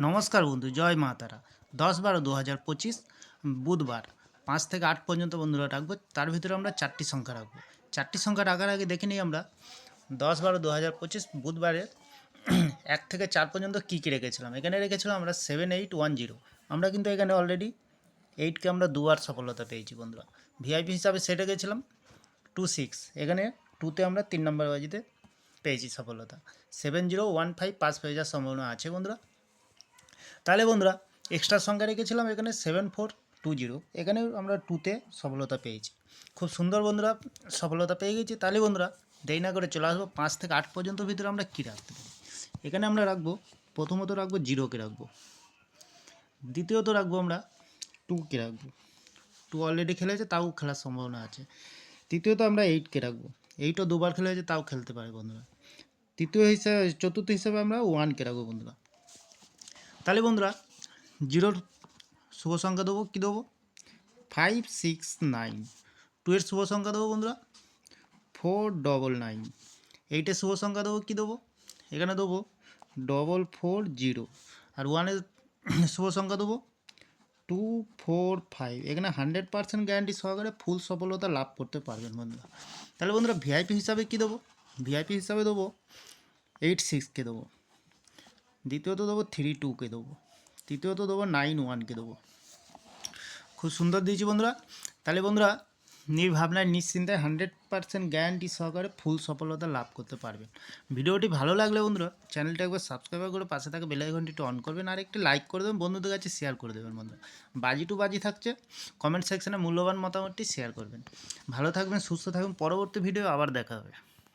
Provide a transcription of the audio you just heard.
নমস্কার বন্ধু, জয় মা তারা। 10-12-2025 বুধবার 5 থেকে 8 পর্যন্ত বন্ধুরা রাখবো। তার ভিতরে আমরা 4টি সংখ্যা রাখবো। 4টি সংখ্যা রাখার আগে দেখে নিই আমরা 10-12-2025 বুধবারের 1 থেকে 4 পর্যন্ত কী কী রেখেছিলাম। এখানে রেখেছিলাম আমরা 7810। আমরা কিন্তু এখানে অলরেডি 8কে আমরা দুবার সফলতা পেয়েছি বন্ধুরা। ভিআইপি হিসাবে সেট রেখেছিলাম 26, এখানে 2তে আমরা 3 নম্বর বাজিতে পেয়েছি সফলতা। 7015 পাস পেয়ে যাওয়ার সম্ভাবনা আছে বন্ধুরা। তাহলে বন্ধুরা এক্সট্রা সংখ্যা রেখেছিলাম এখানে 7420, এখানেও আমরা 2তে সফলতা পেয়েছি। খুব সুন্দর বন্ধুরা, সফলতা পেয়ে গেছি। তাহলে বন্ধুরা দেরি না করে চলে আসবো 5 থেকে 8 পর্যন্ত ভিতরে আমরা কী রাখতে পারি। এখানে আমরা রাখবো, প্রথমত রাখবো 0কে রাখবো, দ্বিতীয়ত রাখবো আমরা 2কে রাখবো, 2 অলরেডি খেলেছে তাও খেলার সম্ভাবনা আছে। তৃতীয়ত আমরা 8কে রাখবো, 8ও দুবার খেলেছে তাও খেলতে পারে বন্ধুরা। চতুর্থ হিসাবে আমরা 1কে রাখবো বন্ধুরা। তাহলে বন্ধুরা 0-র শুভ সংখ্যা দেবো, কী দেবো? 569। 2-এর শুভ সংখ্যা দেবো বন্ধুরা 499। 8-এর শুভ সংখ্যা দেবো, কী দেবো? এখানে দেবো 440। আর 1-এর শুভ সংখ্যা দেবো 245। এখানে 100% গ্যারান্টি সহকারে ফুল সফলতা লাভ করতে পারবেন বন্ধুরা। তাহলে বন্ধুরা ভিআইপি হিসাবে কী দেবো? ভিআইপি হিসাবে দেবো 86কে দেবো, দ্বিতীয়ত দেবো 32কে দেবো, তৃতীয়ত দেবো 91কে দেবো। খুব সুন্দর দিয়েছি বন্ধুরা। তাহলে বন্ধুরা নির্ভাবনায় নিশ্চিন্তায় 100% গ্যারান্টি সহকারে ফুল সফলতা লাভ করতে পারবেন। ভিডিওটি ভালো লাগলে বন্ধুরা চ্যানেলটা একবার সাবস্ক্রাইব করে পাশে থাকা বেল আইকনটি অন করবেন, আর একটি লাইক করে দেবেন, বন্ধুদের কাছে শেয়ার করে দেবেন বন্ধুরা। বাজি টু বাজি থাকছে, কমেন্ট সেকশনে মূল্যবান মতামতটি শেয়ার করবেন। ভালো থাকবেন, সুস্থ থাকবেন, পরবর্তী ভিডিও আবার দেখা হবে।